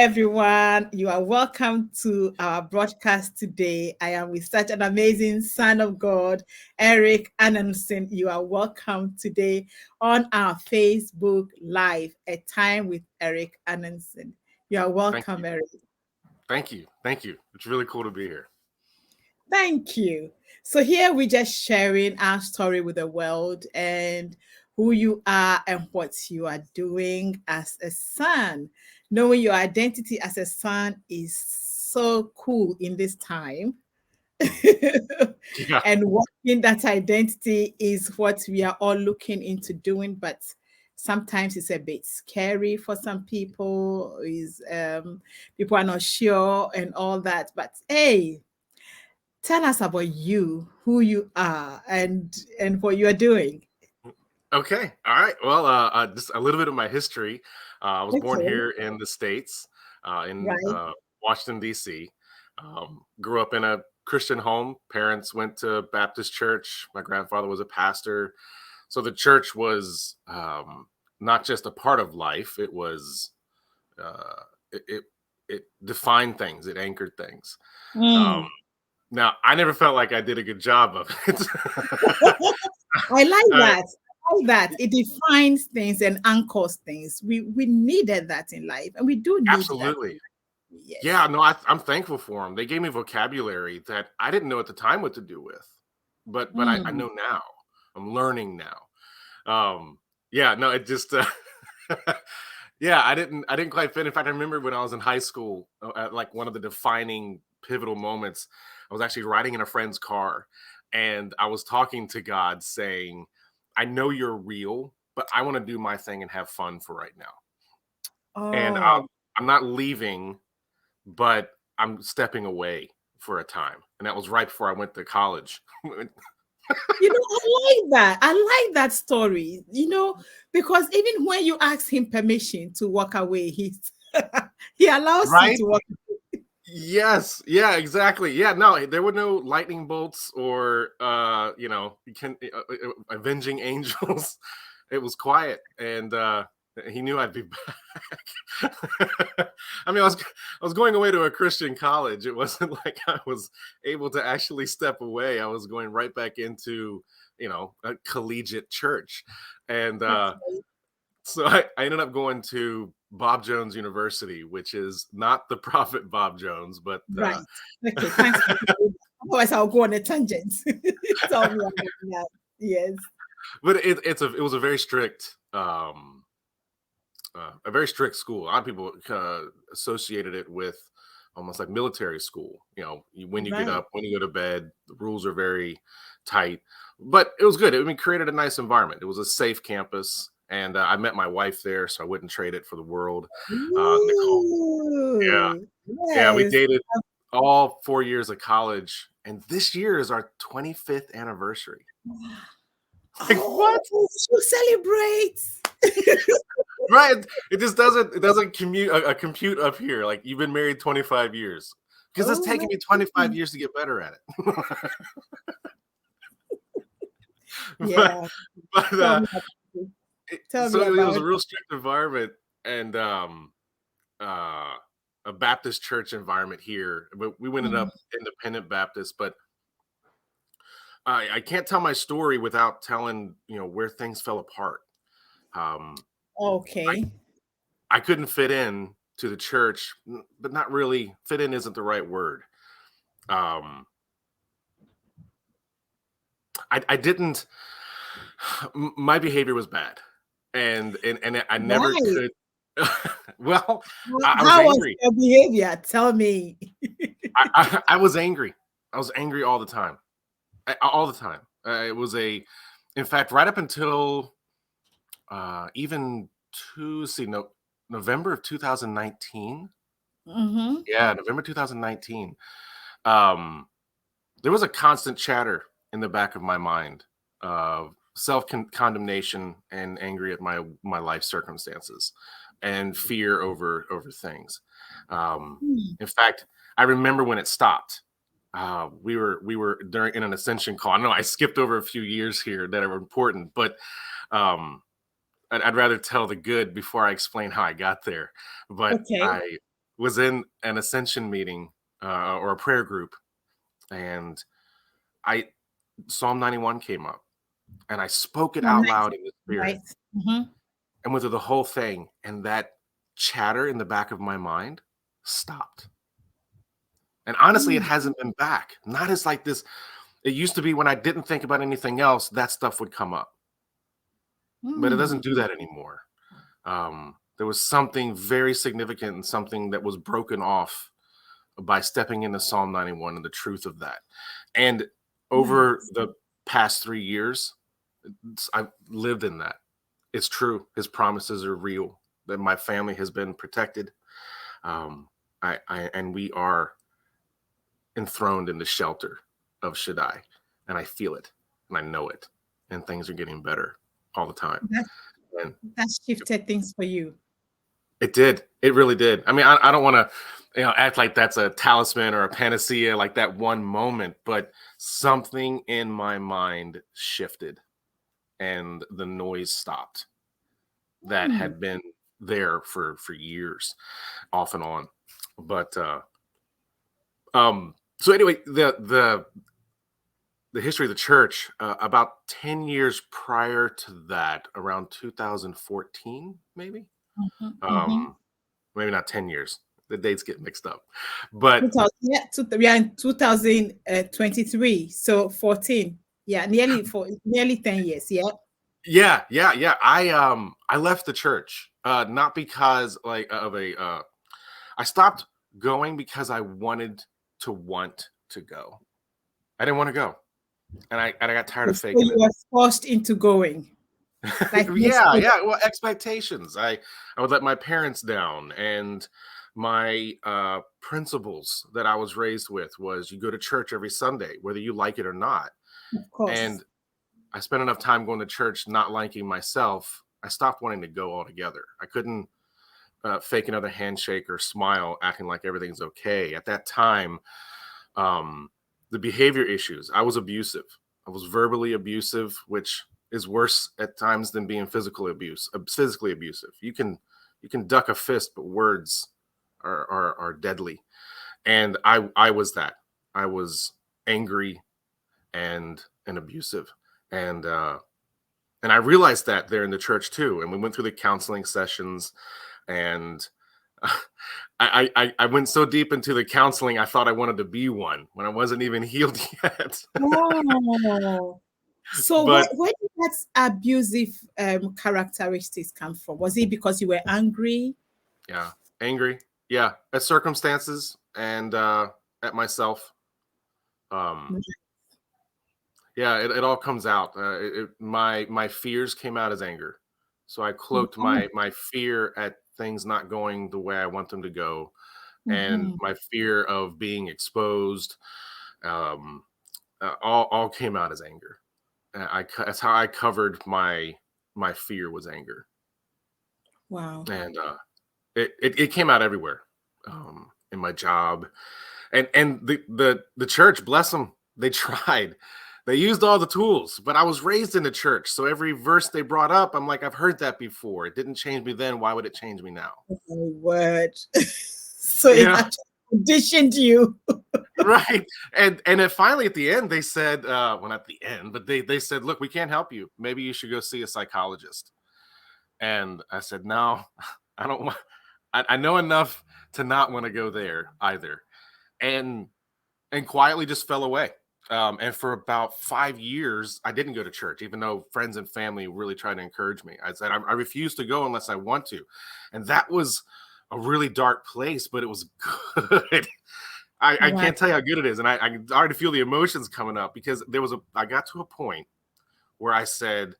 everyone. You are welcome to our broadcast today. I am with such an amazing son of God, Eric Anonsen. You are welcome today on our Facebook Live, A Time with Eric Anonsen. You are Thank welcome, you. Eric. Thank you. Thank you. It's really cool to be here. Thank you. So here we're just sharing our story with the world and who you are and what you are doing as a son. Knowing your identity as a son is so cool in this time. Mm. Yeah, And working that identity is what we are all looking into doing, but sometimes it's a bit scary for some people. Is People are not sure and all that. But hey, tell us about you, who you are, and what you are doing. okay. All right. Well, just a little bit of my history. I was born Okay, here in the States, in right. Washington, D.C. Grew up in a Christian home. Parents went to Baptist church. My grandfather was a pastor. So the church was not just a part of life, it was, uh, it defined things, it anchored things. Um, Mm. Now, I never felt like I did a good job of it. I like uh, that. I like that. It defines things and anchors things. We needed that in life, and we do need that. Absolutely. Yeah, Yes. no, I'm thankful for them. They gave me vocabulary that I didn't know at the time what to do with, but I Mm. know now. I'm learning now. Yeah, no, it just yeah, I didn't quite fit. In fact, I remember when I was in high school, at like one of the defining pivotal moments, I was actually riding in a friend's car, and I was talking to God, saying, "I know you're real, but I want to do my thing and have fun for right now, and Oh, I'm not leaving, but I'm stepping away for a time." And that was right before I went to college. I like that. I like that story. Because even when you ask him permission to walk away, he allows you Right? to walk. Yes. Yeah, exactly. Yeah, no, there were no lightning bolts or you can avenging angels. It was quiet, and he knew I'd be back. I mean, I was going away to a Christian college. It wasn't like I was able to actually step away. I was going right back into, a collegiate church. And That's right. so I ended up going to Bob Jones University, which is not the prophet Bob Jones, but Right. Okay. Thanks for sharing that. Otherwise, I'll go on a tangent. Tell me about that. Yes. it was a very strict school. A lot of people associated it with almost like military school. When you get Right. up, when you go to bed, the rules are very tight. But it was good. I mean, created a nice environment. It was a safe campus, and I met my wife there, so I wouldn't trade it for the world. Nicole, yeah, Ooh, yeah, we yes. dated all 4 years of college, and this year is our 25th anniversary. Like Oh, what? you celebrate. Right. It doesn't compute up here. Like you've been married 25 years. Because it's Oh my taken me 25 goodness. years to get better at it. but Yeah. but Tell me about it. Tell me so it was about a real strict environment, and uh a Baptist church environment here. But we ended it. up independent Baptist, but I can't tell my story without telling, where things fell apart. Um I Okay. I couldn't fit in to the church, but not really. Fit in isn't the right word. Um, I didn't. My behavior was bad, and I never Right. could. Well, I was How was angry. your behavior? Tell me. I was angry. I was angry all the time. All the time. It was in fact, right up until even to see no November of 2019. Mm-hmm. Yeah, November 2019. Um, there was a constant chatter in the back of my mind of self condemnation and angry at my life circumstances and fear over things. Um, in fact, I remember when it stopped. We were during in an ascension call. I know I skipped over a few years here that are important, but I'd rather tell the good before I explain how I got there. But Okay. I was in an ascension meeting or a prayer group, and Psalm 91 came up, and I spoke it Oh, out nice. loud in the spirit Right. Mhm. and went through the whole thing, and that chatter in the back of my mind stopped. And honestly, it Mm, hasn't been back. Not as like this. It used to be when I didn't think about anything else, that stuff would come up, but it mm. doesn't do that anymore. There was something very significant and something that was broken off by stepping into Psalm 91 and the truth of that. And over Nice. the past 3 years, I've lived in that. It's true. His promises are real. That my family has been protected. Um, and we are enthroned in the shelter of Shaddai, and I feel it, and I know it, and things are getting better all the time. That And that shifted things for you. it did. It really did. I mean, I don't want to, act like that's a talisman or a panacea, like that one moment, but something in my mind shifted, and the noise stopped. That Mm. had been there for years, off and on. But so anyway, the history of the church, about 10 years prior to that, around 2014, maybe. Mhm, mhm. Um, Maybe not 10 years. The dates get mixed up. But 2000, yeah, we are in 2023, so 14. Yeah, nearly 10 years. Yeah. yeah. I left the church not because like of a I stopped going because I wanted to want to go. I didn't want to go. And I got tired of So faking you it. were forced into going, like most Yeah, people. yeah. Well, expectations. I would let my parents down, and my principles that I was raised with was you go to church every Sunday, whether you like it or not. Of course. And I spent enough time going to church, not liking myself. I stopped wanting to go altogether. I couldn't fake another handshake or smile, acting like everything's okay. At that time, um, the behavior issues. I was abusive. I was verbally abusive, which is worse at times than being physically abusive. You can duck a fist, but words are deadly. And I was that. I was angry and abusive. And and I realized that there in the church too. And we went through the counseling sessions, and I went so deep into the counseling, I thought I wanted to be one when I wasn't even healed yet. Oh. So But where did that abusive characteristics come from? Was it because you were angry? yeah, angry. Yeah, at circumstances and at myself. Um, yeah, it all comes out. My fears came out as anger, so I cloaked Oh, my fear at things not going the way I want them to go, and mhm. my fear of being exposed. Um, all came out as anger. That's how I covered my fear was anger, Wow. and it came out everywhere, in my job, and the church, bless them, they tried. They used all the tools, but I was raised in the church, so every verse they brought up, I'm like, I've heard that before. It didn't change me then. Why would it change me now? Oh my word. So You it know, actually conditioned you. right? And then finally at the end, they said, well, not the end, but they said, look, we can't help you. Maybe you should go see a psychologist. And I said, no, I don't want. I know enough to not want to go there either. And and quietly just fell away. And for about 5 years, I didn't go to church, even though friends and family really tried to encourage me. I said, I refuse to go unless I want to. And that was a really dark place, but it was good. I Wow. can't tell you how good it is. And I can already feel the emotions coming up because I got to a point where I said,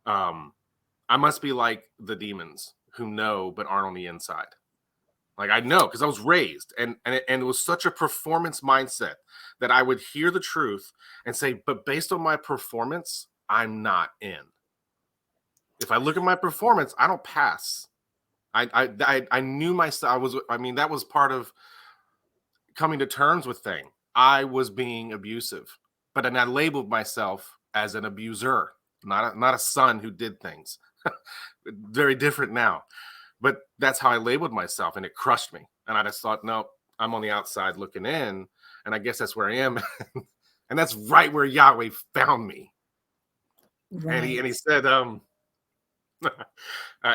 um, I must be like the demons who know but aren't on the inside. Like I know because I was raised, and it was such a performance mindset that I would hear the truth and say, but based on my performance, I'm not in. If I look at my performance, I don't pass. I knew myself. I mean, that was part of coming to terms with thing. I was being abusive, but then I labeled myself as an abuser, not a son who did things. Very different now, but that's how I labeled myself, and it crushed me. And I just thought, no, I'm on the outside looking in, and I guess that's where I am. And that's right where Yahweh found me. And he Right. said,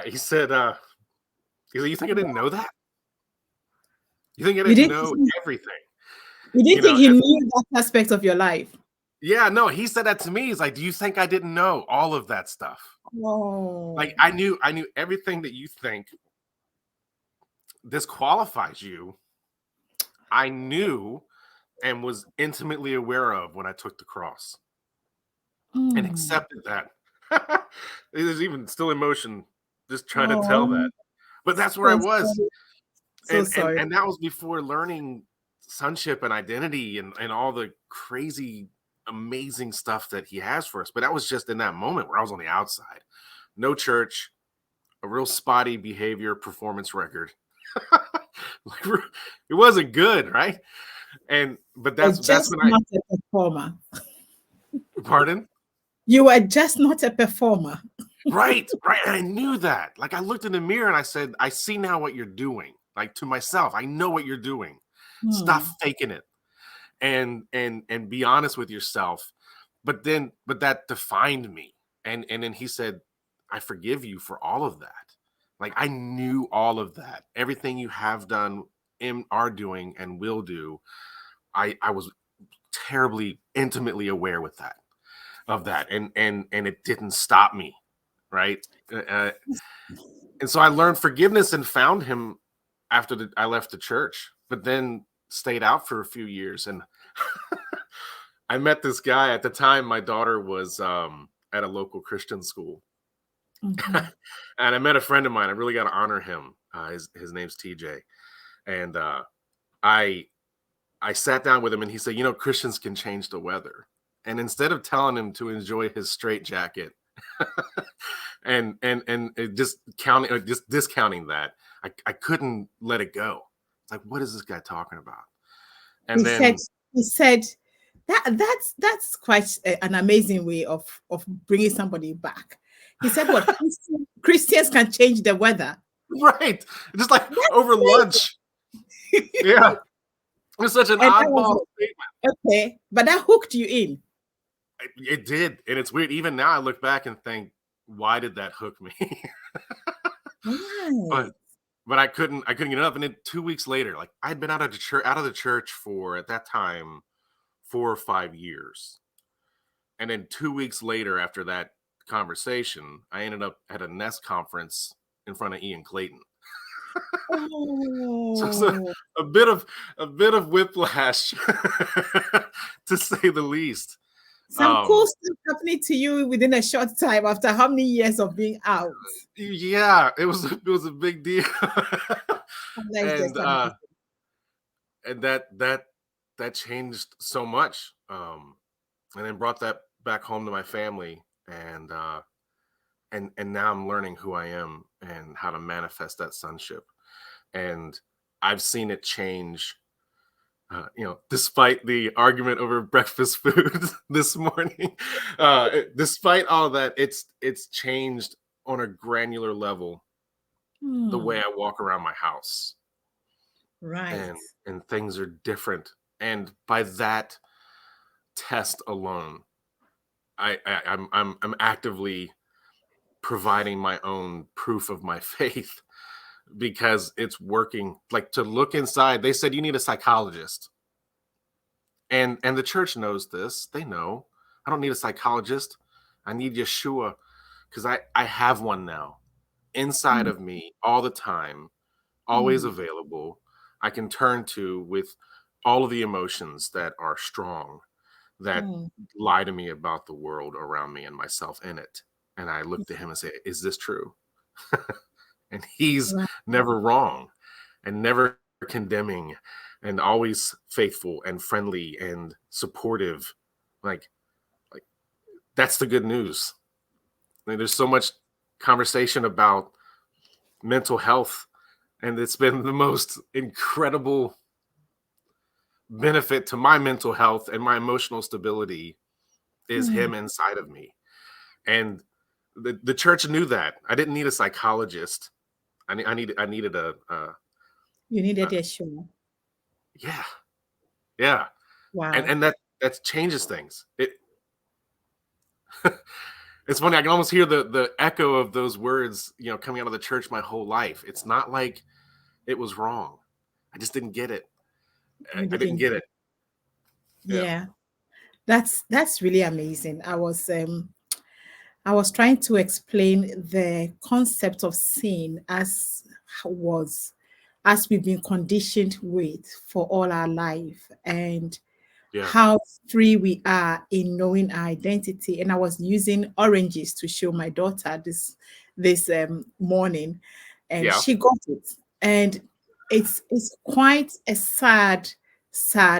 he said, you think I didn't know that? You think I You didn't didn't know think, everything? you didn't You think know, he knew that aspect of your life. yeah, no, he said that to me. He's like, do you think I didn't know all of that stuff? Like, Oh. I knew everything that you think disqualifies you. I knew and was intimately aware of when I took the cross and Mm. accepted that. There's even still emotion just trying to tell that. Oh, But that's where I so was. sorry. So sorry. And that was before learning sonship and identity and all the crazy amazing stuff that he has for us. But that was just in that moment where I was on the outside. No church, a real spotty behavior performance record. Like, it wasn't good, right? But You're that's just when I not a performer. pardon. You were just not a performer. Right, right. And I knew that. Like, I looked in the mirror and I said, I see now what you're doing. Like, to myself, I know what you're doing. Stop Hmm. faking it and be honest with yourself. But that defined me. And then he said, I forgive you for all of that. Like, I knew all of that. Everything you have done, are doing, and will do. I was terribly intimately aware with that of that, and it didn't stop me, right? And so I learned forgiveness and found him after I left the church, but then stayed out for a few years. And I met this guy at the time. My daughter was at a local Christian school, Mhm. and I met a friend of mine. I really got to honor him. His name's TJ, and I I sat down with him, and he said, Christians can change the weather. And instead of telling him to enjoy his straight jacket, and just discounting that, I couldn't let it go. It's like, what is this guy talking about? He And said, then he said that's quite an amazing way of bringing somebody back. He said, "What Christians can change the weather." right, just like over That's lunch. Yeah, it's such an and that was oddball statement. okay, but that hooked you in. It did, and it's weird. Even now, I look back and think, why did that hook me? Right. but I couldn't get enough. And then 2 weeks later, like, I'd been out of the church for, at that time, 4 or 5 years. And then 2 weeks later, after that conversation, I ended up at a Nest conference in front of Ian Clayton. So it's Oh, a bit of whiplash, to say the least. some cool Um, stuff happening to you within a short time after how many years of being out? yeah, it was a big deal. That's and just amazing. and that changed so much. And then brought that back home to my family, and now I'm learning who I am and how to manifest that sonship. And I've seen it change. Despite the argument over breakfast food this morning, despite all that, it's changed on a granular level the way Hmm. I walk around my house, Right. and things are different. And by that test alone, I'm actively providing my own proof of my faith because it's working. Like, to look inside, they said you need a psychologist, and the church knows this. They know I don't need a psychologist. I need Yeshua, because I have one now inside Hmm. of me all the time, always Hmm. available. I can turn to with all of the emotions that are strong, that Hmm. lie to me about the world around me and myself in it. And I look to him and say, is this true? And he's Right. never wrong and never condemning, and always faithful and friendly and supportive. Like, like that's the good news. I mean, there's so much conversation about mental health, and it's been the most incredible benefit to my mental health and my emotional stability is Hmm. him inside of me. And the church knew that I didn't need a psychologist. I needed You Uh, needed a show. yeah, yeah, and Wow. and that changes things. It's funny. I can almost hear the echo of those words, coming out of the church my whole life. It's not like it was wrong. I just didn't get it. You I didn't didn't get get it. it. Yeah, Yeah. That's really amazing. I was trying to explain the concept of sin was as we've been conditioned with for all our life, and yeah, how free we are in knowing our identity. And I was using oranges to show my daughter this morning, and yeah. she got it. And it's quite a sad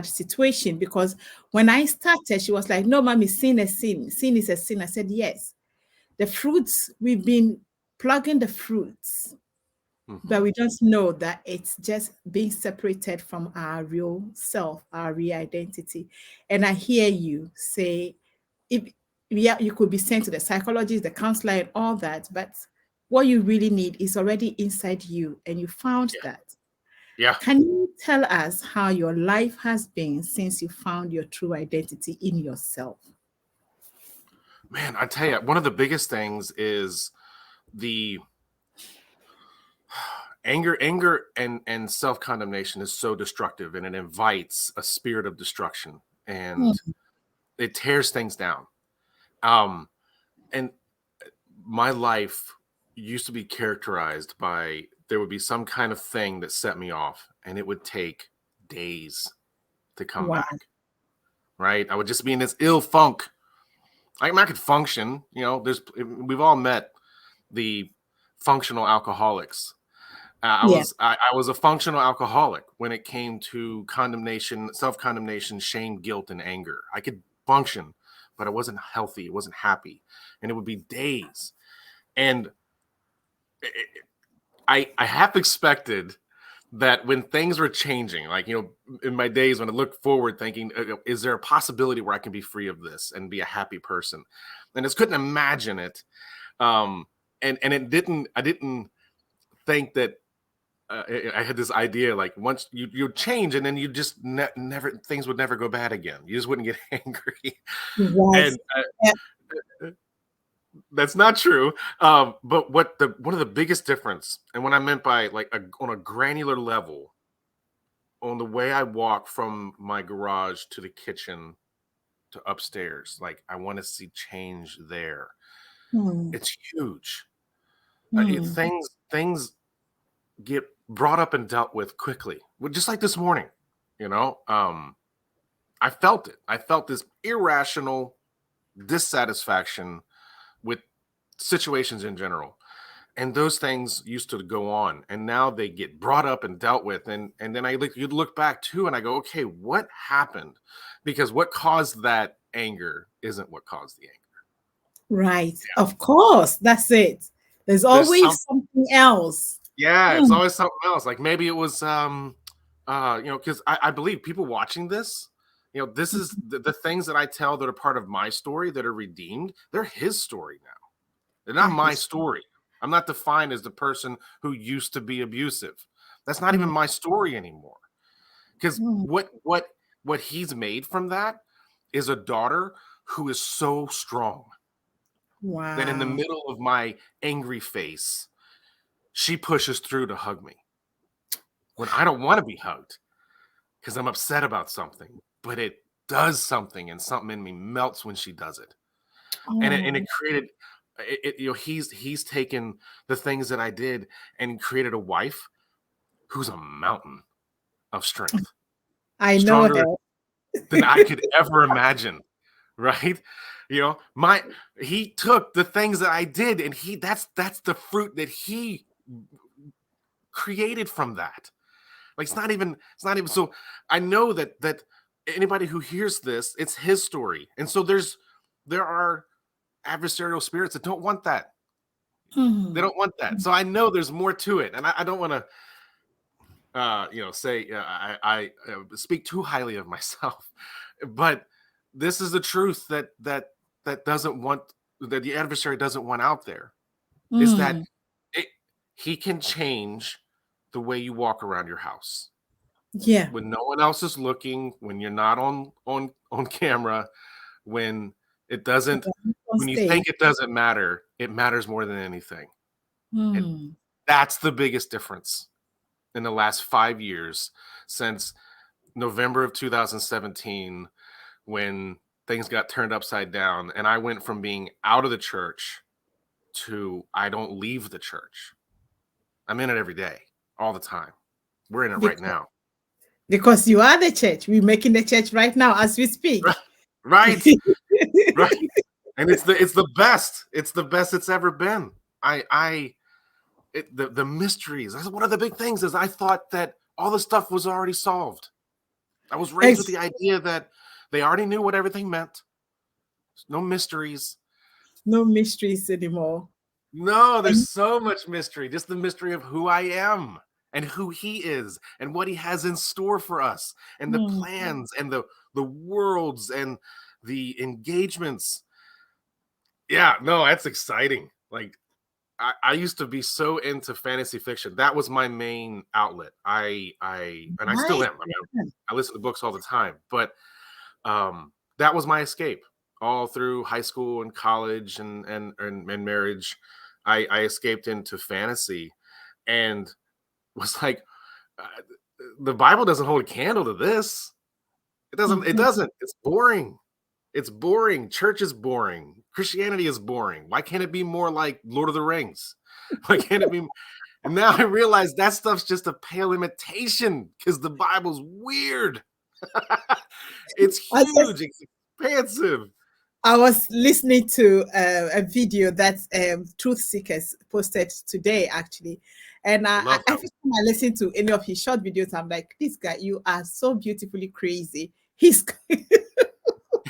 situation, because when I started, she was like, "No, mommy, sin is sin. Sin is a sin." I said, "Yes, the fruits, we've been plugging the fruits, Hmm. but we don't know that it's just being separated from our real self, our real identity." And I hear you say, if yeah, you could be sent to the psychologist, the counselor, and all that, but what you really need is already inside you, and you found Yeah, that. yeah. Can you tell us how your life has been since you found your true identity in yourself? Man, I tell you, one of the biggest things is the anger and self-condemnation is so destructive, and it invites a spirit of destruction, and Mm. it tears things down. Um, and my life used to be characterized by there would be some kind of thing that set me off, and it would take days to come Wow. back. Right? I would just be in this ill funk. I could function. We've all met the functional alcoholics. Yeah. I was a functional alcoholic when it came to condemnation, self condemnation, shame, guilt, and anger. I could function, but I wasn't healthy. I wasn't happy, and it would be days. And I half expected that when things were changing, like, in my days when I looked forward thinking, is there a possibility where I can be free of this and be a happy person? And I just couldn't imagine it. Um, and I didn't think that I had this idea like once you change and then you just never things would never go bad again. You just wouldn't get angry. Right. And Yeah. that's not true. But one of the biggest difference, and what I meant by like on a granular level, on the way I walk from my garage to the kitchen to upstairs, like I want to see change there. Hmm. It's huge. Hmm. Things get brought up and dealt with quickly. Just like this morning, you know. I felt it. I felt this irrational dissatisfaction with situations in general. And those things used to go on, and now they get brought up and dealt with. And then you'd look back too, and I go, okay, what happened? Because what caused that anger isn't what caused the anger. Right. Of course. That's it. There's There's some, always something else. yeah, it's Mm. always something else. Like maybe it was, because I believe people watching this, this is the things that I tell that are part of my story that are redeemed. They're his story now. They're not That my is. story. I'm not defined as the person who used to be abusive. That's not even Mm. my story anymore. Because Mm. what he's made from that is a daughter who is so strong that in the Wow. middle of my angry face, she pushes through to hug me when I don't want to be hugged because I'm upset about something, but it does something, and something in me melts when she does it. And it Oh, created he's taken the things that I did and created a wife who's a mountain of strength, I know stronger her. than I could ever imagine. Right? My he took the things that I did, and that's the fruit that he created from that. Like it's not even so. I know that anybody who hears this, it's his story. And so there are adversarial spirits that don't want that. They Mm. don't want that. So I know there's more to it, and I don't want to, say I speak too highly of myself, but this is the truth that doesn't want that the adversary doesn't want out there is that Mm. it, he can change the way you walk around your house Yeah. when no one else is looking, when you're not on camera, when it doesn't, On when you stage. think it doesn't matter, it matters more than anything. And Hmm. that's the biggest difference in the last 5 years since November of 2017, when things got turned upside down and I went from being out of the church to I don't leave the church. I'm in it every day, all the time. We're in it right Because, now. because you are the church. We're making the church right now as we speak. Right. Right. And it's the best. It's the best it's ever been. The mysteries. One of the big things is I thought that all the stuff was already solved. I was raised with Ex- the idea that they already knew what everything meant. No mysteries. no mysteries anymore. No, And there's so much mystery. Just the mystery of who I am and who he is and what he has in store for us and the hmm, plans and the worlds and the engagements. Yeah, no, that's exciting. Like I used to be so into fantasy fiction. That was my main outlet. And I still right. am. I mean, I listen to books all the time, but that was my escape all through high school and college and marriage. I escaped into fantasy and was like, uh, the Bible doesn't hold a candle to this. It doesn't. It Mhm. doesn't. It's boring. It's boring. Church is boring. Christianity is boring. Why can't it be more like Lord of the Rings? Why can't it be? And now I realize that stuff's just a pale imitation because the Bible's weird. It's I just huge. It's expansive. I was listening to a video that Truth Seekers posted today, actually. And Love him. every time I listen to any of his short videos, I'm like, this guy, you are so beautifully crazy. He's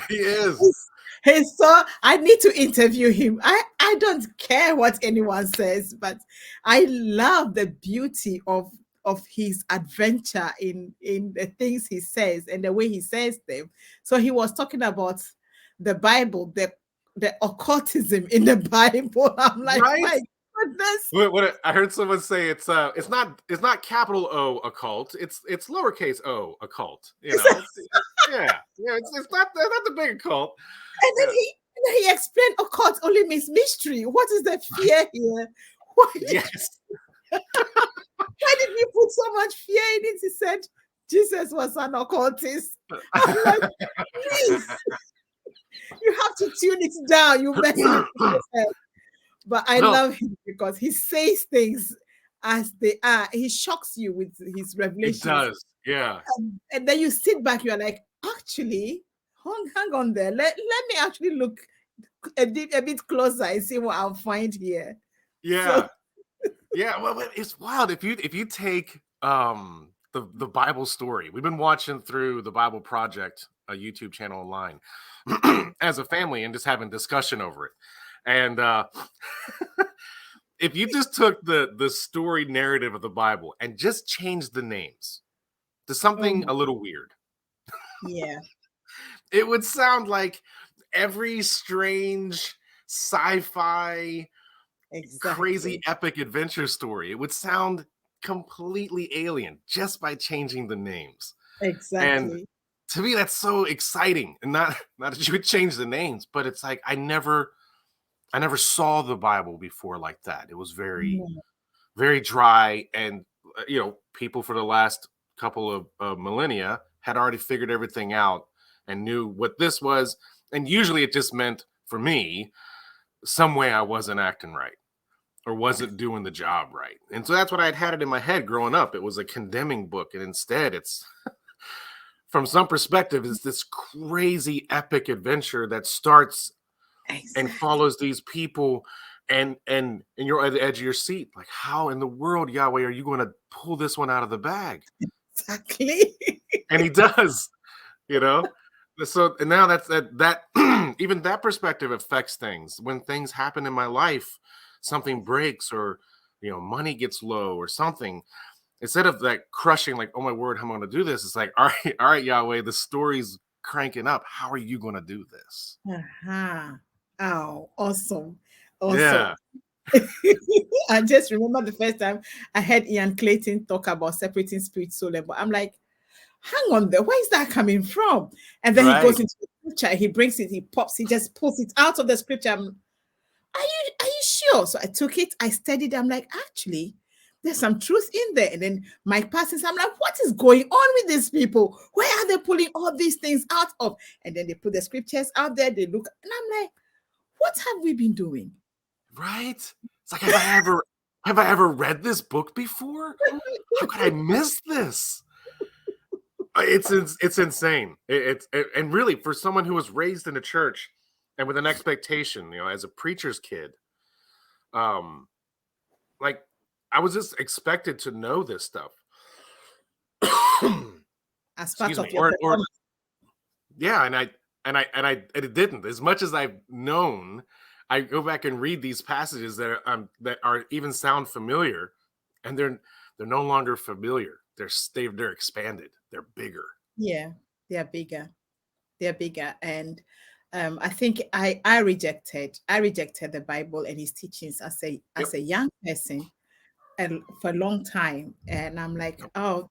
He is. he's so I need to interview him. I don't care what anyone says, but I love the beauty of his adventure in the things he says and the way he says them. So he was talking about the Bible, the occultism in the Bible. I'm like, Right? my goodness. What I heard someone say, it's not capital O occult, it's lowercase o occult. Yeah, it's not the big occult. And then Yeah. he explained occult only means mystery. What is the fear here? Why did Yes. why did you put so much fear in it? He said Jesus was an occultist. I'm like, please, you have to tune it down. You messing with people's head. But I No, love him because he says things as they are. He shocks you with his it revelations. does. Yeah. And then you sit back, you're like, actually, hang on there. Let me actually look a bit closer and see what I'll find here. So Yeah. Yeah. Well, it's wild if you take the Bible story. We've been watching through the Bible Project, a YouTube channel online, as a family and just having discussion over it. And if you just took the story narrative of the Bible and just changed the names to oh something my, a little weird, yeah, it would sound like every strange sci-fi crazy exactly. epic adventure story. It would sound completely alien just by changing the names. And Exactly. to me, that's so exciting. And not that you would change the names, but it's like I never saw the Bible before like that. It was very, No. very dry. And people for the last couple of millennia had already figured everything out and knew what this was. And usually it just meant for me some way I wasn't acting right or wasn't doing the job right. And so that's what I'd had it in my head growing up. It was a condemning book. And instead, it's from some perspective, it's this crazy epic adventure that starts and Exactly. follows these people and you're at the edge of your seat. Like, how in the world, Yahweh, are you going to pull this one out of the bag? Exactly. And he does, you know? So and now that even that perspective affects things. When things happen in my life, something breaks or money gets low or something, instead of like crushing, like, oh my word, how am I going to do this? It's like, all right, Yahweh, the story's cranking up. How are you going to do this? Uh-huh. Oh, awesome. Awesome. Yeah. I just remember the first time I heard Ian Clayton talk about separating spirit, soul, and body. I'm like, hang on there, where is that coming from? And then he Right. goes into the scripture, he brings it, he pops, he just pulls it out of the scripture. Are you sure? So I took it, I studied, I'm like, actually, there's some truth in there. And then Mike passes, I'm like, what is going on with these people? Where are they pulling all these things out of? And then they put the scriptures out there, they look, and I'm like, what have we been doing? Right? It's like, have I ever read this book before? How could I miss this? It's insane. And really, for someone who was raised in a church and with an expectation, as a preacher's kid, like I was just expected to know this stuff. As part Excuse of me. your Or performance. yeah, and it didn't. As much as I've known, I go back and read these passages that are even sound familiar, and they're no longer familiar. They're expanded. They're bigger. Yeah, they're bigger. They're bigger. And I think I rejected the Bible and his teachings Yep. as a young person and for a long time. And I'm like, Yep. oh,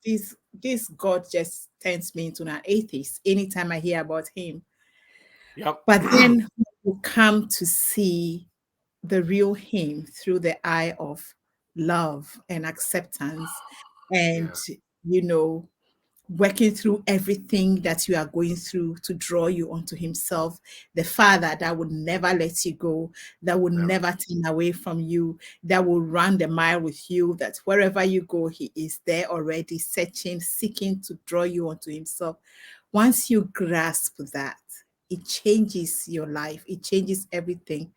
this God just turns me into an atheist anytime I hear about him. Yep. But then you come to see the real him through the eye of love and acceptance and Yeah. you know working through everything that you are going through to draw you onto himself, the father that would never let you go, that would Never. never turn away from you, that will run the mile with you, that wherever you go he is there already searching, seeking to draw you onto himself. Once you grasp that, it changes your life, it changes everything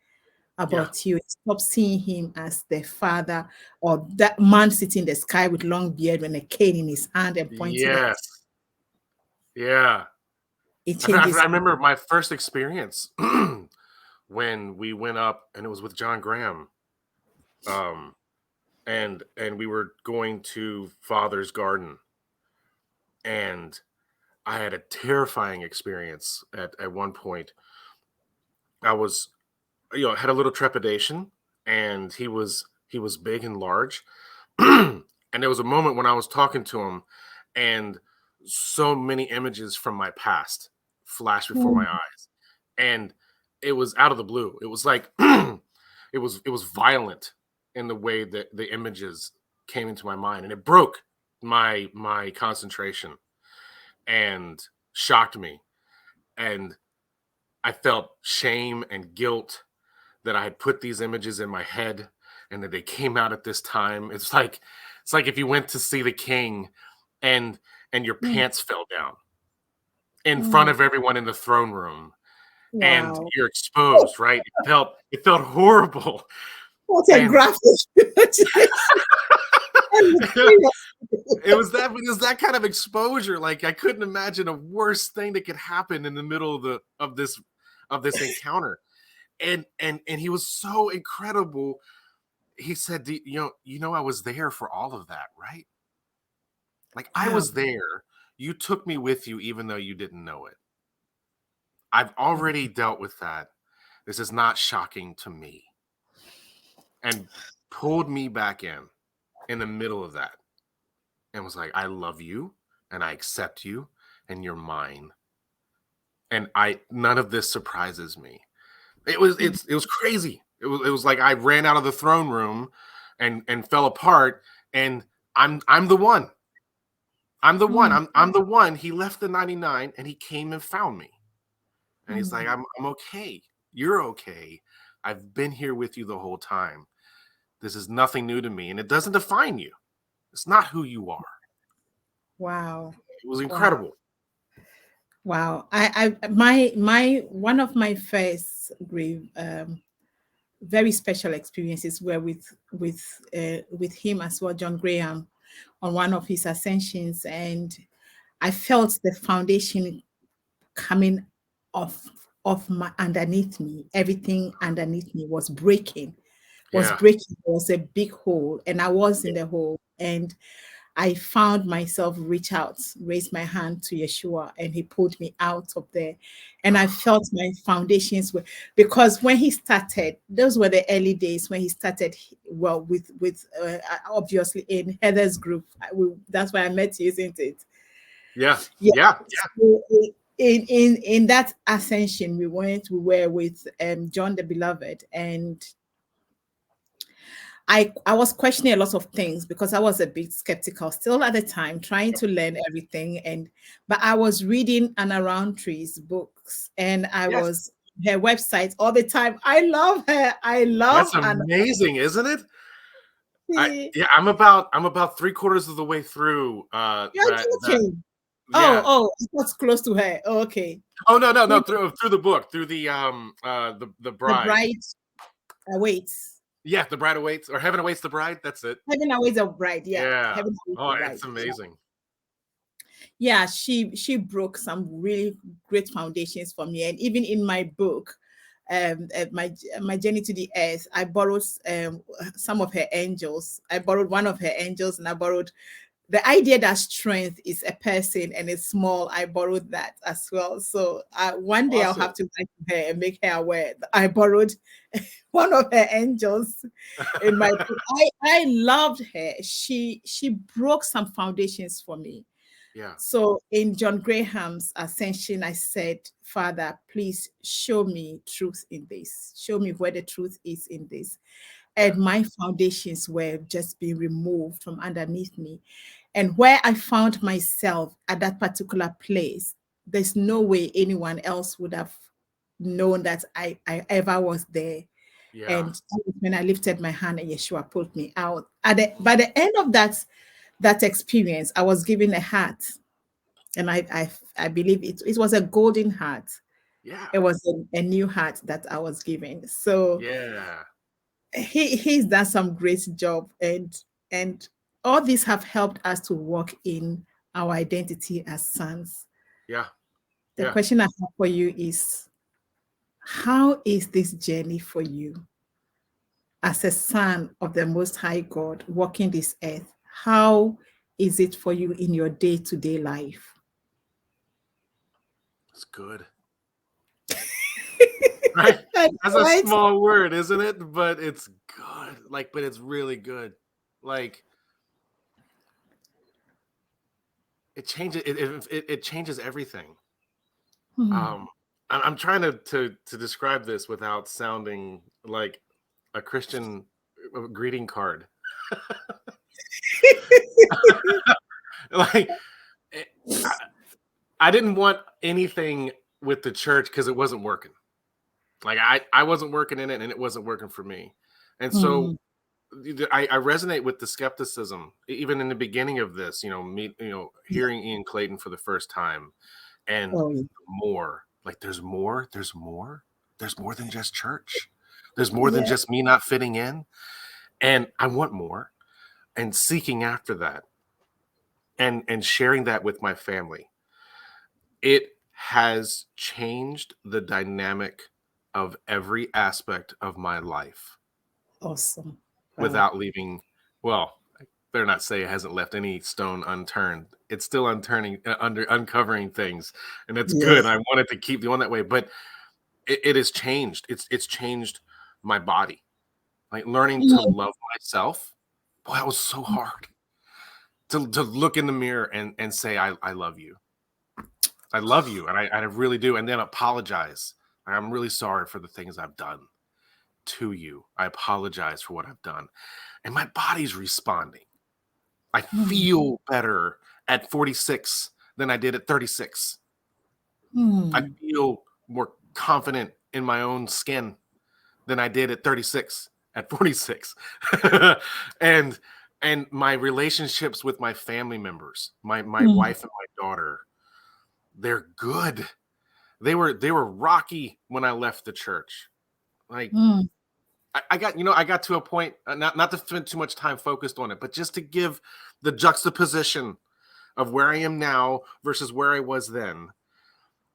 Yeah. about you. Stop seeing him as the father or that man sitting in the sky with long beard and a cane in his hand and pointing at. Yes. Yeah. It I changes. remember my first experience when we went up, and it was with John Graham. Um, and we were going to Father's Garden, and I had a terrifying experience at one point. I was, had a little trepidation, and he was big and large. And there was a moment when I was talking to him, and so many images from my past flashed before my Mm, eyes. And it was out of the blue. It was like it was violent in the way that the images came into my mind, and it broke my concentration and shocked me. And I felt shame and guilt that I had put these images in my head and that they came out at this time. It's like if you went to see the king and your mm, pants fell down in front mm. of everyone in the throne room and Wow. you're exposed, right? It felt horrible. What a And graphic imagination. it was that kind of exposure. Like I couldn't imagine a worse thing that could happen in the middle of this encounter. And he was so incredible. He said, I was there for all of that, right? Like I Wow. was there. You took me with you, even though you didn't know it. I've already dealt with that. This is not shocking to me. And pulled me back in the middle of that and was like, I love you and I accept you and you're mine. And none of this surprises me. Mm, It was crazy. It was like I ran out of the throne room and fell apart, and I'm the one. I'm the one. mm, I'm the one. He left the 99 and he came and found me. And he's like, mm. I'm okay. You're okay. I've been here with you the whole time. This is nothing new to me, and it doesn't define you. It's not who you are. Wow. It was Wow. incredible. Wow. My one of my first grave very special experiences were with him as well, John Graham, on one of his ascensions, and I felt the foundation coming off of my underneath me. Everything underneath me was breaking, was Yeah. breaking. There was a big hole, and I was in Yeah. the hole, and I found myself raise my hand to Yeshua, and he pulled me out of there. And I felt my foundations were, because when he started, those were the early days when he started, well, with obviously in Heather's group. That's why I met you, isn't it? Yeah. Yeah. Yeah. So in that ascension, we were with John the Beloved, and I was questioning a lot of things because I was a bit skeptical still at the time, trying to learn everything. But I was reading Anna Roundtree's books, and I Yes. was her website all the time. I love her. I love That's Anna. amazing, isn't it? You're I'm about 3/4 of the way through that joking. yeah. Oh, it was close to her. Oh, okay. Oh no, Who- through the book, through the The bride. bride awaits. Yeah, the bride awaits, or heaven awaits the bride. That's it. Heaven awaits a bride. Yeah, Yeah. heaven awaits Oh, a bride. it's amazing. Yeah, she broke some really great foundations for me. And even in my book, my journey to the earth, I borrowed some of her angels. I borrowed one of her angels, and I borrowed the idea that strength is a person and it's small. I borrowed that as well. So one day I'll have Awesome. to write to her and make her aware that I borrowed one of her angels in my book. I loved her. She broke some foundations for me. Yeah. So in John Graham's Ascension, I said, Father, please show me truth in this. Show me where the truth is in this. Yeah. And my foundations were just being removed from underneath me. And where I found myself at that particular place, there's no way anyone else would have known that I ever was there. Yeah. And when I lifted my hand and Yeshua pulled me out. By the end of that experience, I was given a heart, and I believe it was a golden heart. Yeah. It was a new heart that I was given. So Yeah. he's done some great job, and all these have helped us to walk in our identity as sons. Yeah. The Yeah. question I have for you is, how is this journey for you as a son of the Most High God walking this earth? How is it for you in your day-to-day life? It's good. Right? That's a Right? small word, isn't it? But it's good. But it's really good. Like it changes it changes everything. Hmm. Um I'm trying to describe this without sounding like a Christian greeting card. like it, I, I didn't want anything with the church because it wasn't working. Like I wasn't working in it, and it wasn't working for me. And so Hmm. I resonate with the skepticism, even in the beginning of this. Yeah. Hearing Ian Clayton for the first time, and Oh, yeah. more. Like there's more than just church. There's more than Yeah. just me not fitting in, and I want more. And seeking after that, and sharing that with my family, it has changed the dynamic of every aspect of my life Awesome. Wow. without leaving. Well, I better not say it hasn't left any stone unturned. It's still uncovering things, and it's good. Yes. I want it to keep going that way, but it has changed. It's changed my body. Like learning to Mm. love myself. Boy, that was so hard to look in the mirror and say I love you. I love you, and I really do, and then apologize. I'm really sorry for the things I've done to you. I apologize for what I've done. And my body's responding. I Mm. feel better at 46 than I did at 36. I Mm. feel more confident in my own skin than I did at 36, at 46. and and my relationships with my family members, my Mm. wife and my daughter, they're good. They were rocky when I left the church. Like Mm. I got to a point, not to spend too much time focused on it, but just to give the juxtaposition of where I am now versus where I was then.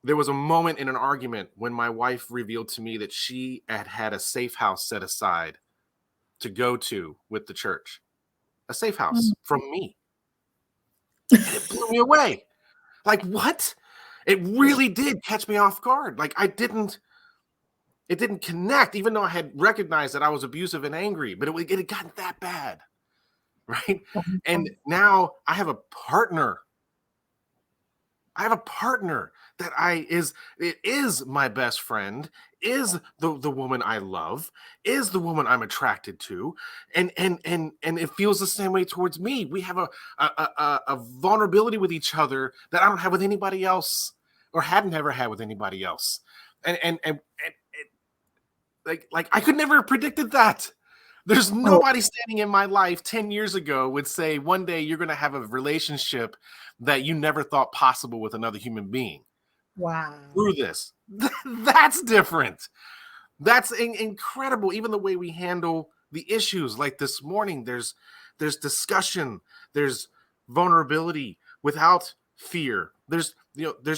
There was a moment in an argument when my wife revealed to me that she had a safe house set aside to go to with the church, a safe house Mm. from me. and it blew me away. Like, what? It really did catch me off guard. Like, it didn't connect, even though I had recognized that I was abusive and angry, but it had gotten that bad, right? And now I have a partner. I have a partner that is my best friend, is the woman I love, is the woman I'm attracted to, and it feels the same way towards me. We have a vulnerability with each other that I don't have with anybody else, or hadn't ever had with anybody else, and like I could never have predicted that. There's Oh, nobody standing in my life 10 years ago would say one day you're going to have a relationship that you never thought possible with another human being wow. through this. That's different. That's incredible. Even the way we handle the issues, like this morning, there's discussion, there's vulnerability without fear. There's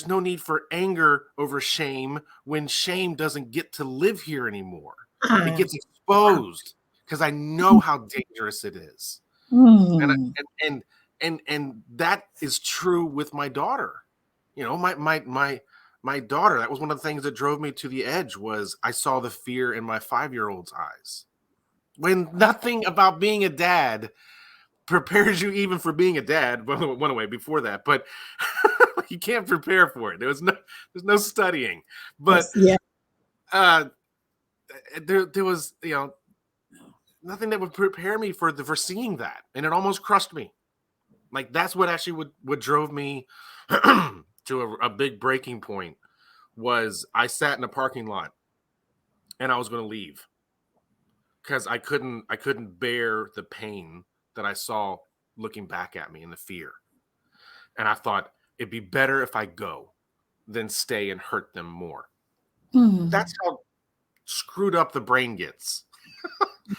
no need for anger over shame when shame doesn't get to live here anymore. It Ah, gets exposed because I know how dangerous it is. And mm, and that is true with my daughter. You know, my daughter, that was one of the things that drove me to the edge. Was I saw the fear in my 5-year-old's eyes, when nothing about being a dad prepares you even for being a dad. One away before that, but you can't prepare for it. There's no studying, but yes, yeah. uh there was, nothing that would prepare me for seeing that, and it almost crushed me. Like, that's what actually what drove me to a big breaking point. Was I sat in a parking lot and I was going to leave because I couldn't bear the pain that I saw looking back at me, and the fear. And I thought it'd be better if I go than stay and hurt them more. That's Mm, how screwed up the brain gets.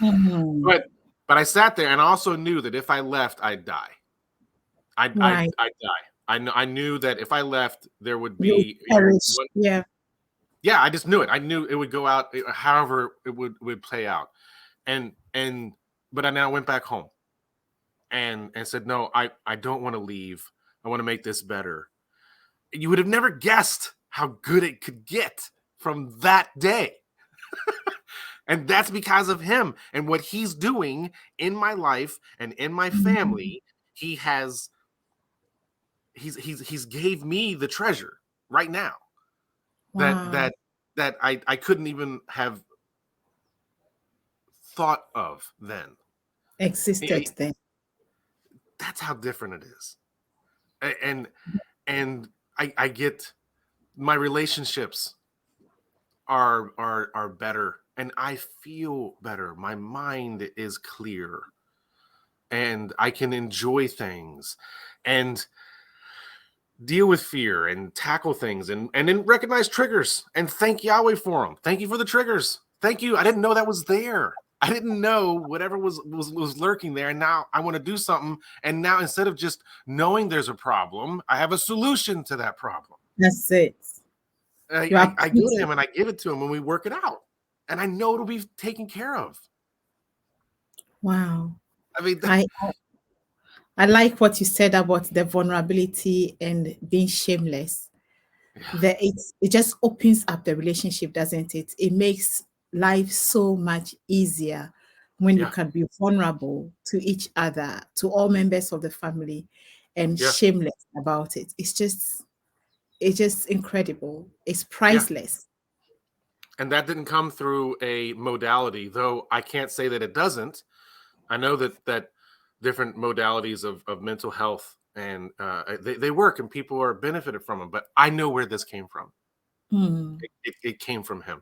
mm, But I sat there, and I also knew that if I left, I'd die. I'd right. die. I knew that if I left, there would You be, perish. one. Yeah. Yeah, I just knew it. I knew it would go out, however it would play out. And but I now went back home and said, no, I don't want to leave. I want to make this better. You would have never guessed how good it could get from that day. And that's because of him and what he's doing in my life and in my Mm, family. He's gave me the treasure right now that wow. that that I couldn't even have thought of then. Existed It- then. that's how different it is. And and I get my relationships are better, and I feel better. My mind is clear, and I can enjoy things and deal with fear and tackle things, and then recognize triggers and thank Yahweh for them. Thank you for the triggers. Thank you. I didn't know that was there. I didn't know whatever was lurking there. And now I want to do something. And now, instead of just knowing there's a problem, I have a solution to that problem. That's it. I, You are I, I go to putting. him and I give it to him, and we work it out. And I know it'll be taken care of. Wow. I mean, I like what you said about the vulnerability and being shameless. yeah, It just opens up the relationship, doesn't it? It makes life so much easier when you yeah, can be vulnerable to each other, to all members of the family, and yeah, shameless about it. It's just incredible. It's yeah. priceless. And that didn't come through a modality, though I can't say that it doesn't. I know that different modalities of mental health, and they work, and people are benefited from them. But I know where this came from. Mm, It came from him,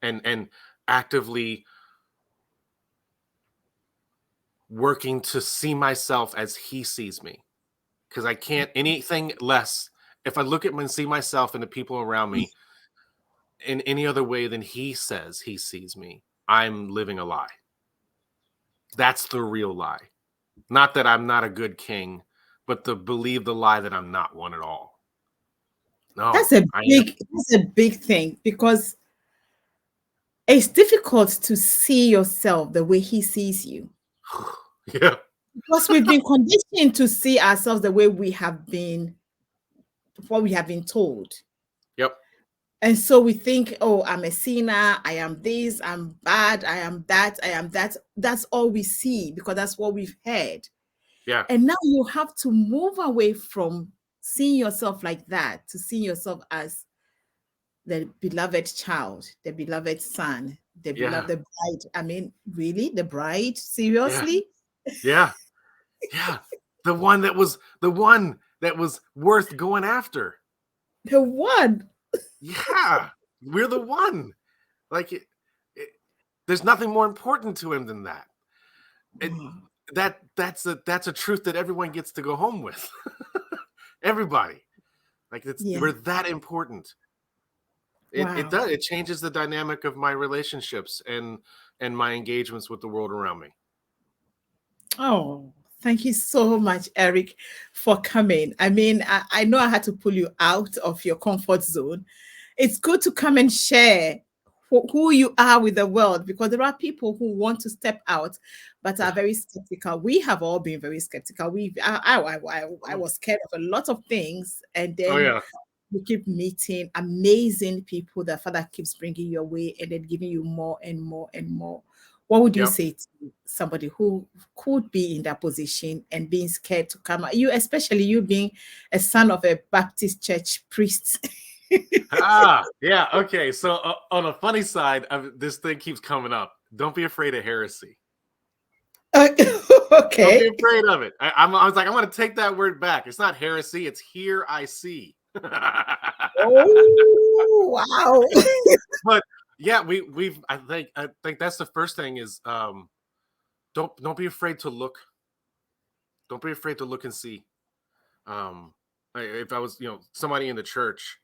and actively working to see myself as he sees me, because I can't anything less. If I look at and see myself and the people around me in any other way than he says he sees me, I'm living a lie. That's the real lie. Not that I'm not a good king, but to believe the lie that I'm not one at all. No, I am. that's a big thing because it's difficult to see yourself the way he sees you. Yeah. Because we've been conditioned to see ourselves the way we have been, what we have been told. Yep. And so we think, oh, I'm a sinner, I am this, I'm bad, I am that, I am that. That's all we see because that's what we've heard. Yeah. And now you have to move away from seeing yourself like that to seeing yourself as the beloved child, the beloved son, the Yeah. beloved bride. I mean, really? The bride? Yeah. Seriously? Yeah. Yeah. The one that was worth going after. The one. Yeah. We're the one. Like there's nothing more important to him than that. It, Wow. that's a truth that everyone gets to go home with. Everybody. Like Yeah. we're that important. It Wow. does. It changes the dynamic of my relationships and my engagements with the world around me. Oh, thank you so much, Eric, for coming. I mean, I know I had to pull you out of your comfort zone. It's good to come and share who you are with the world because there are people who want to step out but are Yeah. very skeptical. We have all been very skeptical. I was scared of a lot of things, and Oh then yeah. you keep meeting amazing people that Father keeps bringing your way and then giving you more and more and more. What would you Yep. say to somebody who could be in that position and being scared to come out? You, especially you being a son of a Baptist church priest. Yeah. Okay. So on a funny side, this thing keeps coming up. Don't be afraid of heresy. Don't be Okay. afraid of it. I was like, I'm going to take that word back. It's not heresy. It's here I see. Oh, wow. But yeah, I think that's the first thing is don't be afraid to look. Don't be afraid to look and see. If I was somebody in the church,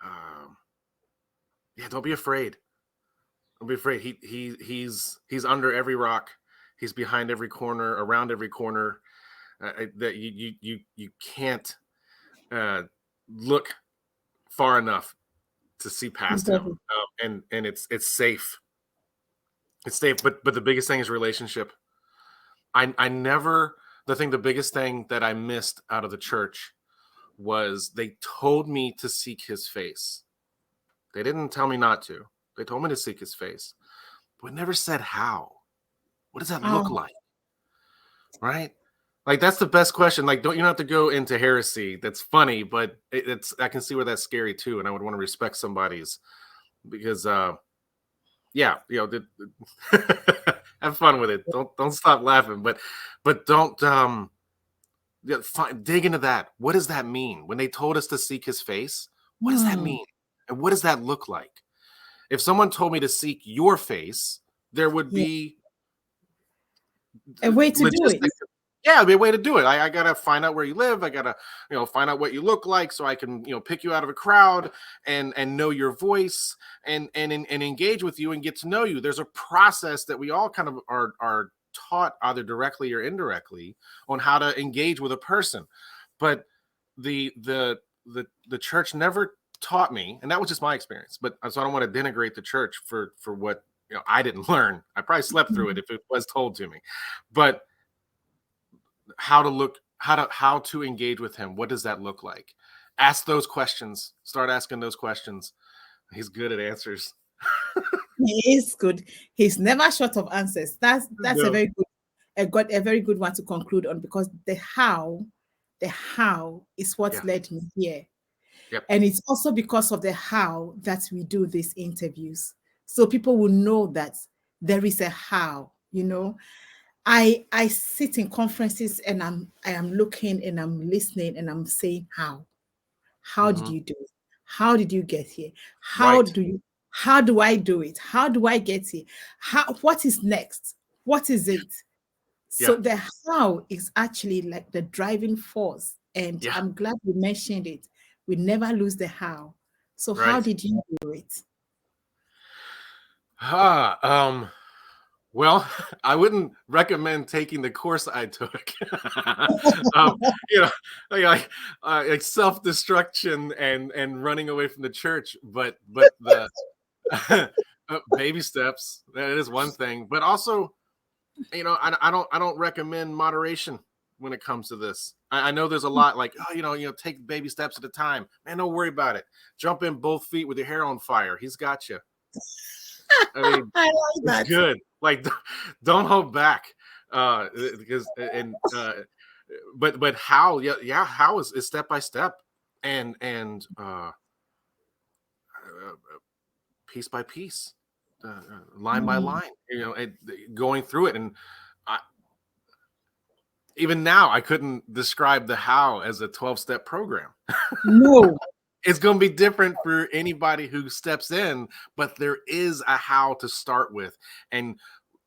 um, yeah, don't be afraid. Don't be afraid. He's under every rock. He's behind every corner, around every corner. That you can't look far enough to see past him, and it's safe. It's safe, but the biggest thing is relationship. I never the biggest thing that I missed out of the church was they told me to seek his face. They didn't tell me not to. They told me to seek his face, but never said how. What does that look Oh, like? Right? Like that's the best question. Like, don't you have to go into heresy? That's funny, but it's I can see where that's scary too, and I would want to respect somebody's because yeah, have fun with it. Don't stop laughing, but don't dig into that. What does that mean when they told us to seek his face? What does that hmm. mean, and what does that look like? If someone told me to seek your face, there would Yeah. be A way to do it. logistics. Yeah, it'd be a way to do it. I gotta find out where you live. I gotta, find out what you look like so I can, pick you out of a crowd and know your voice and engage with you and get to know you. There's a process that we all kind of are taught either directly or indirectly on how to engage with a person. But the church never taught me, and that was just my experience. But so I don't want to denigrate the church for what I didn't learn. I probably slept through it if it was told to me. But how to look, how to engage with him. What does that look like? Ask those questions. Start asking those questions. He's good at answers. He is good. He's never short of answers. That's a No. very good a very good one to conclude on because the how is what Yeah. led me here. Yep. And it's also because of the how that we do these interviews. So people will know that there is a how, I sit in conferences and I am looking and I'm listening and I'm saying how did Mm-hmm. you do it? How did you get here? Right. How do I do it? How do I get here? What is next? What is it? Yeah. So the how is actually like the driving force. And Yeah. I'm glad you mentioned it. We never lose the how. So how Right. did you do it? Ah, well, I wouldn't recommend taking the course I took. um, you know, like self-destruction and running away from the church, but the baby steps, that is one thing. But also I don't recommend moderation when it comes to this. I know there's a lot like, oh, take baby steps at a time. Man, don't worry about it. Jump in both feet with your hair on fire. He's got you. I mean, I like it's that. good. Like, don't hold back. Because but how? Yeah, how is step by step and piece by piece, line by line. And going through it, and I, even now I couldn't describe the how as a 12-step program. No. It's going to be different for anybody who steps in, but there is a how to start with, and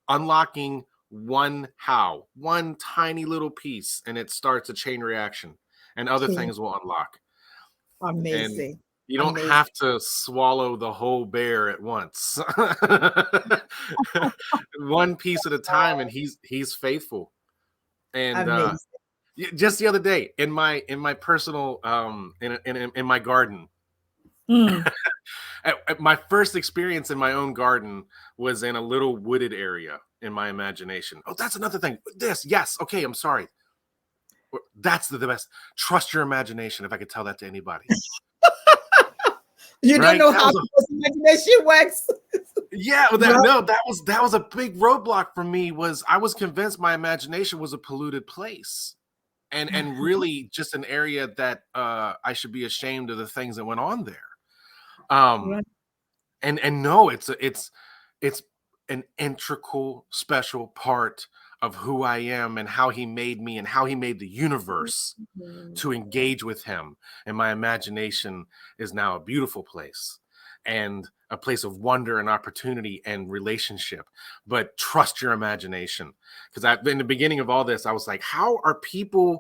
unlocking one tiny little piece, and it starts a chain reaction, and other Okay. things will unlock. And Amazing. you don't Amazing. have to swallow the whole bear at once. One piece at a time, and he's faithful. And Amazing. just the other day in my personal in my garden, Mm. my first experience in my own garden was in a little wooded area in my imagination. Oh, that's another thing. Yes, okay, I'm sorry. That's the best. Trust your imagination. If I could tell that to anybody. You Right? don't know how people's imagination works. Yeah, that was a big roadblock for me. Was I was convinced my imagination was a polluted place, and really just an area that I should be ashamed of the things that went on there. Right. And no, it's an integral, special part of who I am and how he made me and how he made the universe to engage with him. And my imagination is now a beautiful place and a place of wonder and opportunity and relationship. But trust your imagination. Because in the beginning of all this, I was like, how are people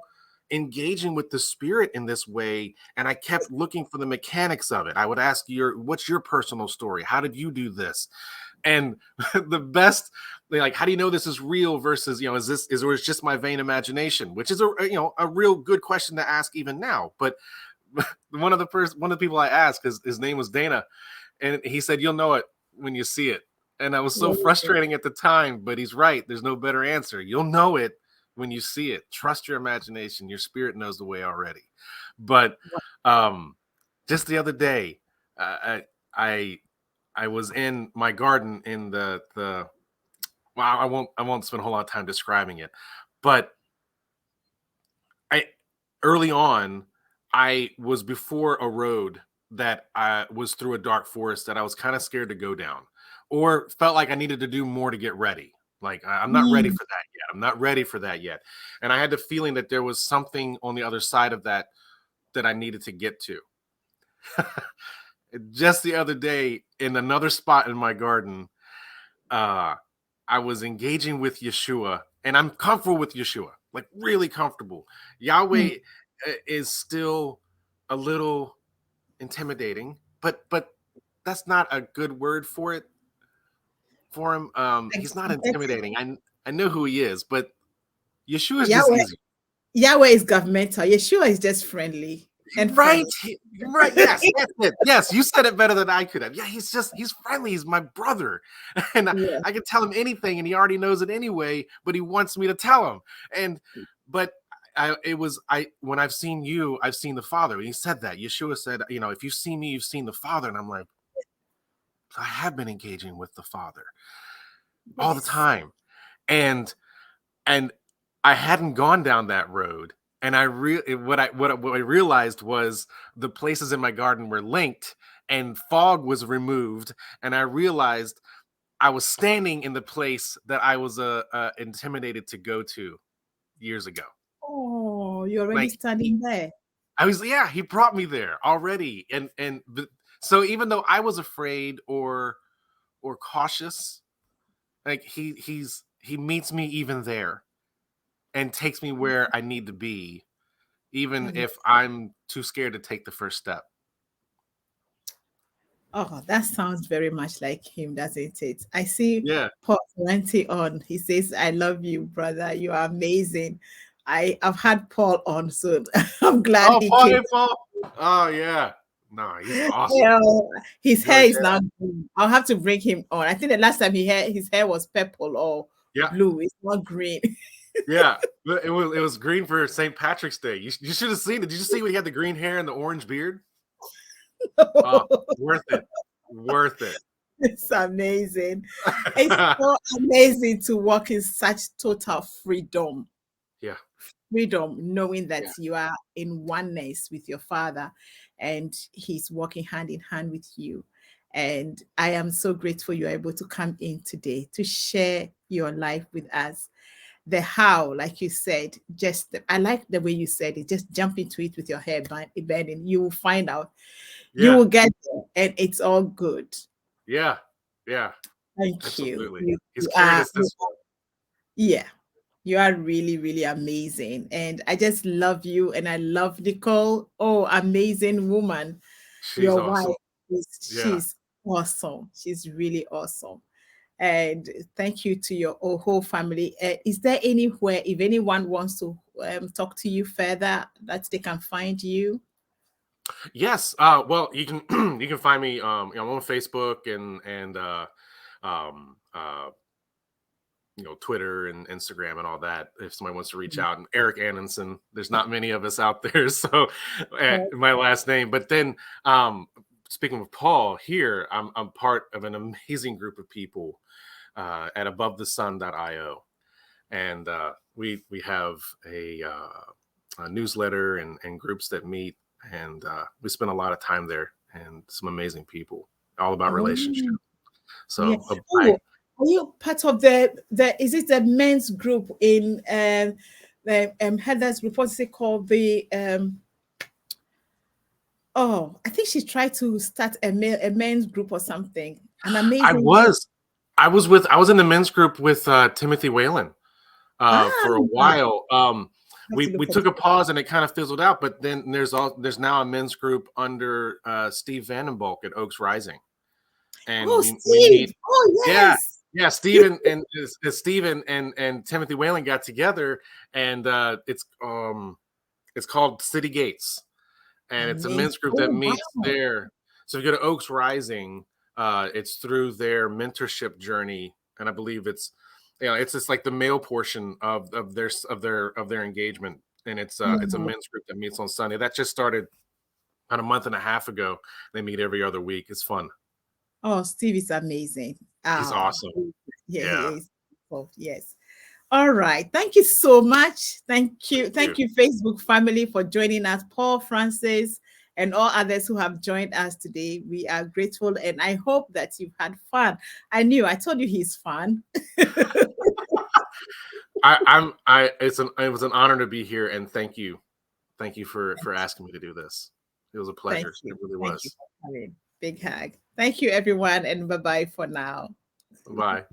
engaging with the spirit in this way? And I kept looking for the mechanics of it. I would ask what's your personal story? How did you do this? And the best, like, how do you know this is real versus, or is just my vain imagination, which is a real good question to ask even now. But one of the people I asked, his name was Dana, and he said, you'll know it when you see it. And I was so frustrating at the time, but he's right. There's no better answer. You'll know it when you see it. Trust your imagination. Your spirit knows the way already. But just the other day, I was in my garden in the well, I won't spend a whole lot of time describing it, but early on, I was before a road that I was through a dark forest that I was kind of scared to go down, or felt like I needed to do more to get ready. Like, I'm not ready for that yet. I'm not ready for that yet. And I had the feeling that there was something on the other side of that I needed to get to. Just the other day, in another spot in my garden, I was engaging with Yeshua, and I'm comfortable with Yeshua, like really comfortable. Yahweh is still a little intimidating, but that's not a good word for him. He's not intimidating. I know who he is, but Yeshua is just easy. Yahweh is governmental. Yeshua is just friendly. And right. Right. Yes. That's it. Yes. You said it better than I could have. Yeah. He's friendly. He's my brother. And I can tell him anything and he already knows it anyway, but he wants me to tell him. But when I've seen you, I've seen the Father. And he said that. Yeshua said, if you see me, you've seen the Father. And I'm like, I have been engaging with the Father all the time. And I hadn't gone down that road. And what I realized was the places in my garden were linked and fog was removed. And I realized I was standing in the place that I was intimidated to go to years ago. Oh, you're already standing there. He brought me there already. So even though I was afraid or cautious, like he meets me even there and takes me where I need to be, even if I'm too scared to take the first step. Oh, that sounds very much like him, doesn't it? I see Paul Valenti on. He says, I love you, brother. You are amazing. I've had Paul on, so I'm glad he came. Paul. Oh, yeah. No, he's awesome. Yeah, his hair is now green. I'll have to bring him on. I think the last time his hair was purple Yeah, blue. It's not green. yeah. But it was green for St. Patrick's Day. You should have seen it. Did you see when he had the green hair and the orange beard? Oh, worth it. Worth it. It's amazing. It's so amazing to walk in such total freedom. Yeah, Freedom, knowing that yeah, you are in oneness with your Father and He's walking hand in hand with you. And I am so grateful you're able to come in today to share your life with us. The how, like you said, just I like the way you said it, just jump into it with your head bending. You will find out, you yeah, will get there, and it's all good. yeah, yeah. Thank you. Absolutely. You, He's you carried are, us this far. yeah, you are really, really amazing. And I just love you. And I love Nicole. Oh, amazing woman. She's Your wife awesome. Yeah. she's awesome. She's really awesome. And thank you to your whole family. Is there anywhere, if anyone wants to talk to you further, that they can find you? Yes. Well, you can you can find me. I'm on Facebook and um, uh, Twitter and Instagram and all that. If somebody wants to reach out, and Eric Anonsen. There's not many of us out there, so my last name. But then, speaking of Paul, here I'm part of an amazing group of people at AboveTheSun.io, and we have a newsletter and groups that meet, and we spend a lot of time there, and some amazing people, all about relationship. Oh, yeah. So Oh, are you part of the is it the men's group in the Heather's group? What's it called? The oh, I think she tried to start a men's group or something. An I amazing group. was I was in the men's group with Timothy Whalen Ah, for a I while. have to We look for took this. a pause and it kind of fizzled out, but then there's now a men's group under Steve Vandenbalk at Oaks Rising, and Oh, we Steve. meet. Oh, Yeah, yes. yeah. Steve and Steve and Timothy Whalen got together, and it's called City Gates, and it's a Amazing. men's group that Oh, meets wow. there. So if you go to Oaks Rising, it's through their mentorship journey, and I believe it's just like the male portion of their engagement, and it's a Mhm. men's group that meets on Sunday. That just started about a month and a half ago. They meet every other week. It's fun. Oh, Steve is amazing. He's Oh, awesome. yeah, he Yeah. is. Oh, yes. All right. Thank you so much. Thank you. Thank you. Thank you, Facebook family, for joining us. Paul, Francis, and all others who have joined us today. We are grateful, and I hope that you've had fun. I told you he's fun. It was an honor to be here, and thank you for asking me to do this. It was a Thank pleasure. you. It really Thank you was. for coming. Big hug. Thank you, everyone, and bye bye for now. Bye.